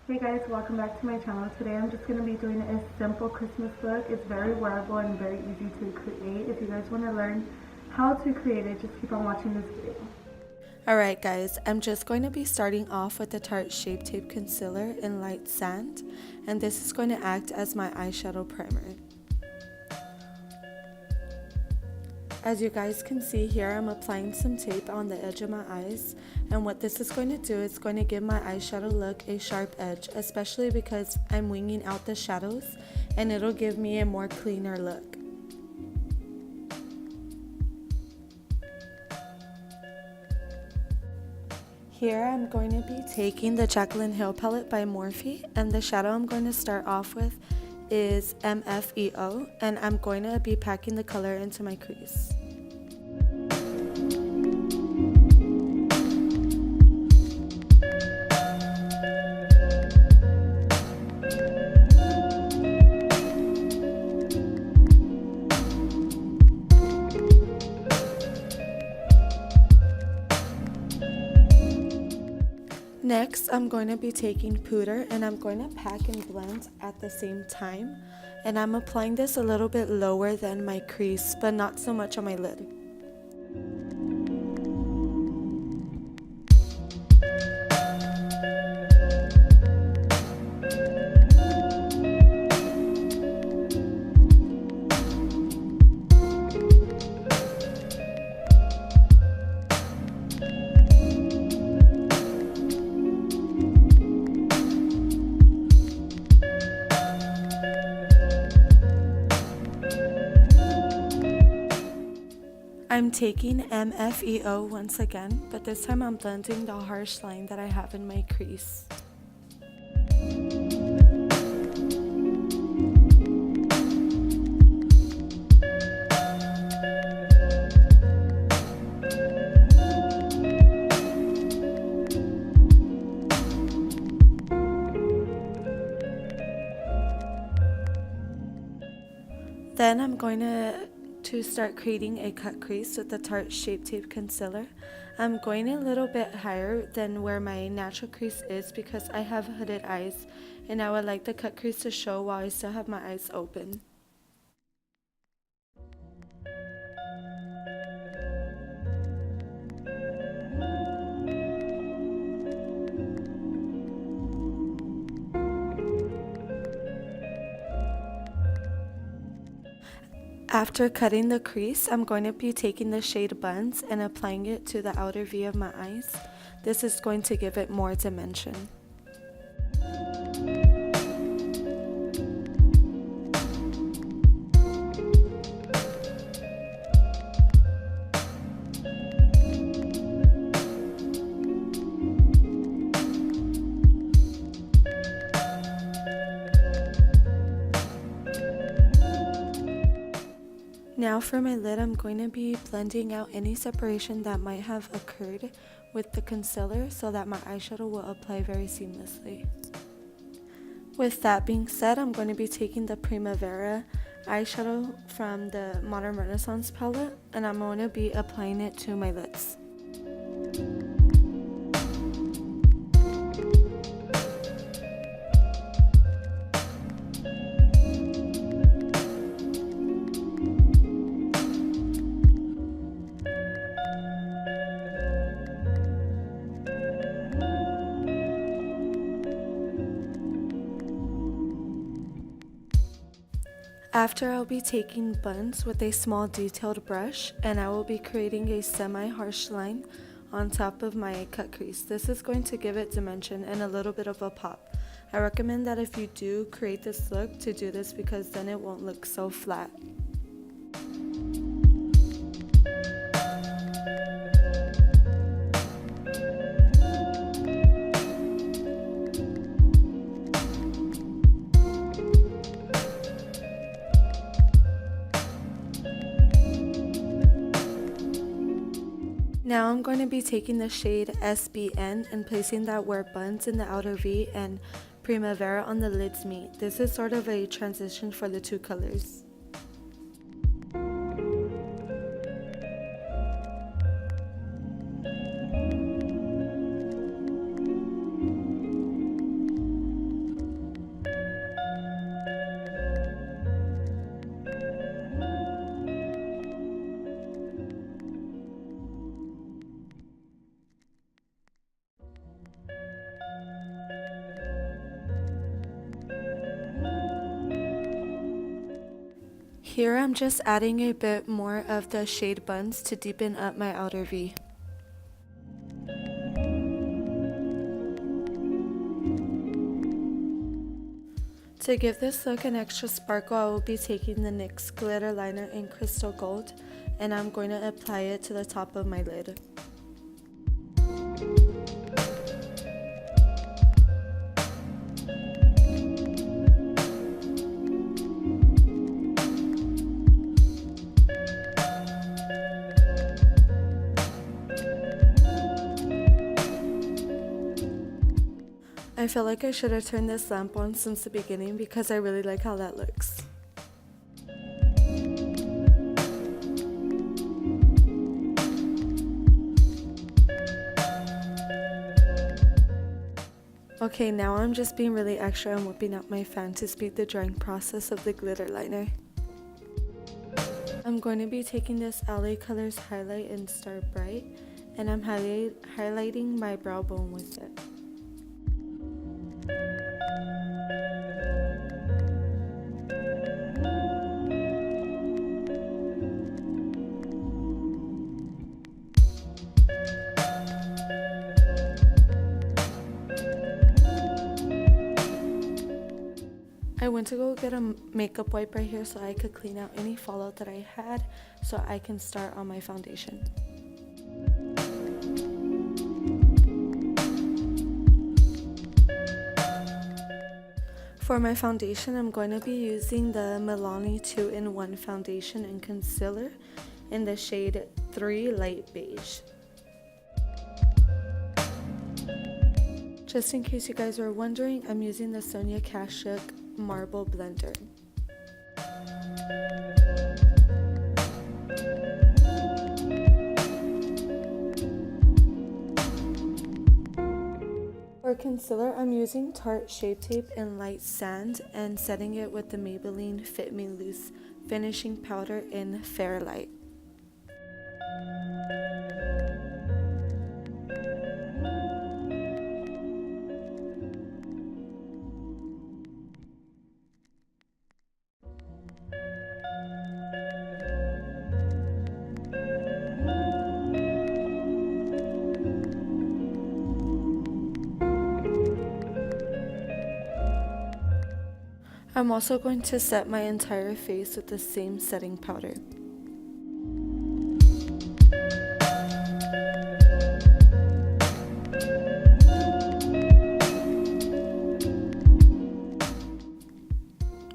Hey guys, welcome back to my channel. Today I'm just going to be doing a simple Christmas look. It's very wearable and very easy to create. If you guys want to learn how to create it, just keep on watching this video. Alright guys, I'm just going to be starting off with the Tarte Shape Tape Concealer in Light Sand, and this is going to act as my eyeshadow primer. As you guys can see here, I'm applying some tape on the edge of my eyes, and what this is going to do is going to give my eyeshadow look a sharp edge, especially because I'm winging out the shadows, and it'll give me a more cleaner look. Here I'm going to be taking the Jaclyn Hill palette by Morphe, and the shadow I'm going to start off with is MFEO, and I'm going to be packing the color into my crease. Next, I'm going to be taking Pooter, and I'm going to pack and blend at the same time, and I'm applying this a little bit lower than my crease, but not so much on my lid. I'm taking MFEO once again, but this time I'm blending the harsh line that I have in my crease. Then I'm going to start creating a cut crease with the Tarte Shape Tape Concealer. I'm going a little bit higher than where my natural crease is because I have hooded eyes, and I would like the cut crease to show while I still have my eyes open. After cutting the crease, I'm going to be taking the shade Buns and applying it to the outer V of my eyes. This is going to give it more dimension. Now for my lid, I'm going to be blending out any separation that might have occurred with the concealer so that my eyeshadow will apply very seamlessly. With that being said, I'm going to be taking the Primavera eyeshadow from the Modern Renaissance palette, and I'm going to be applying it to my lids. After, I'll be taking Buns with a small detailed brush, and I will be creating a semi-harsh line on top of my cut crease. This is going to give it dimension and a little bit of a pop. I recommend that if you do create this look to do this because then it won't look so flat. Now I'm going to be taking the shade SBN and placing that where Buns in the outer V and Primavera on the lids meet. This is sort of a transition for the two colors. Here I'm just adding a bit more of the shade Buns to deepen up my outer V. To give this look an extra sparkle, I will be taking the NYX glitter liner in Crystal Gold, and I'm going to apply it to the top of my lid. I feel like I should have turned this lamp on since the beginning because I really like how that looks. Okay, now I'm just being really extra and whipping out my fan to speed the drying process of the glitter liner. I'm going to be taking this LA Colors highlight in Star Bright, and I'm highlighting my brow bone with it. I went to go get a makeup wipe right here so I could clean out any fallout that I had so I can start on my foundation. For my foundation, I'm going to be using the Milani 2-in-1 foundation and concealer in the shade 3 Light Beige. Just in case you guys were wondering, I'm using the Sonia Kashuk Marble Blender. For concealer, I'm using Tarte Shape Tape in Light Sand and setting it with the Maybelline Fit Me Loose finishing powder in Fairlight. I'm also going to set my entire face with the same setting powder.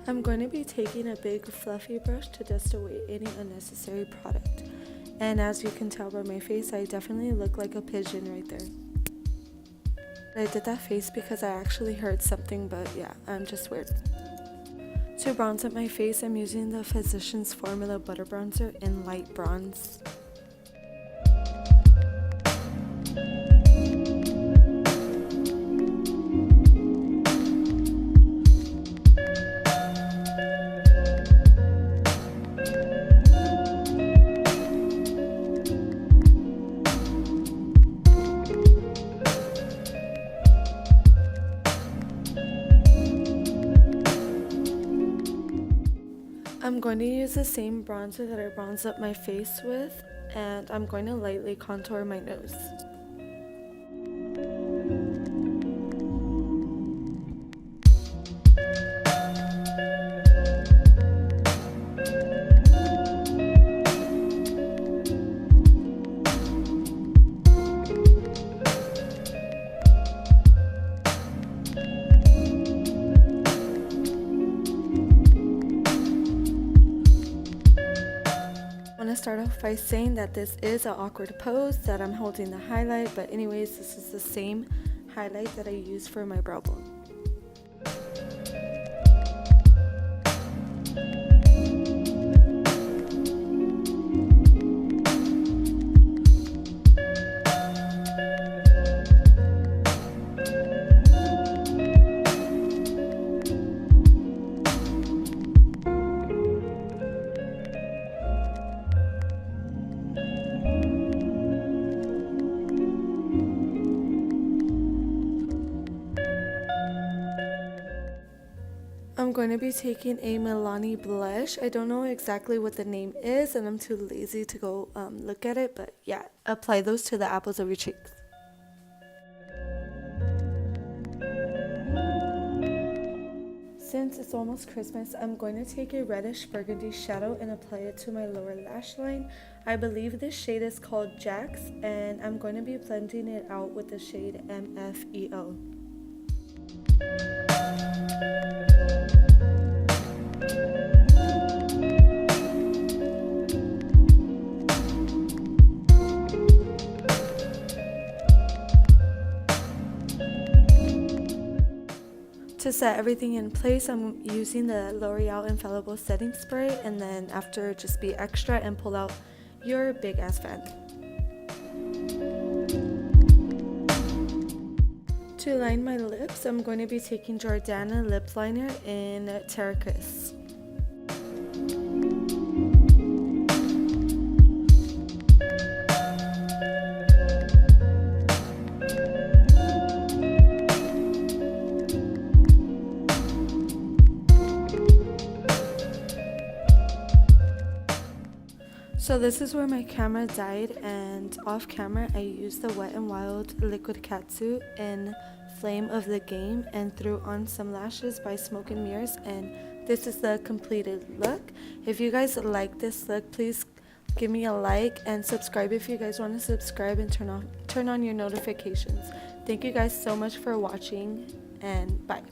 I'm going to be taking a big fluffy brush to dust away any unnecessary product. And as you can tell by my face, I definitely look like a pigeon right there. I did that face because I actually heard something, but yeah, I'm just weird. To bronze up my face, I'm using the Physicians Formula Butter Bronzer in Light Bronze. I'm going to use the same bronzer that I bronzed up my face with, and I'm going to lightly contour my nose. Start off by saying that this is an awkward pose, that I'm holding the highlight, but anyways, this is the same highlight that I used for my brow bone. I'm going to be taking a Milani blush. I don't know exactly what the name is and I'm too lazy to go look at it, but yeah, apply those to the apples of your cheeks. Since it's almost Christmas, I'm going to take a reddish burgundy shadow and apply it to my lower lash line. I believe this shade is called Jax, and I'm going to be blending it out with the shade MFEO. To set everything in place, I'm using the L'Oreal Infallible Setting Spray, and then after, just be extra and pull out your big ass fan. To line my lips, I'm going to be taking Jordana lip liner in Terracris. So this is where my camera died, and off camera I used the Wet n Wild Liquid Catsuit in Flame of the Game and threw on some lashes by Smoke and Mirrors, and this is the completed look. If you guys like this look, please give me a like and subscribe if you guys want to subscribe, and turn on your notifications. Thank you guys so much for watching, and bye.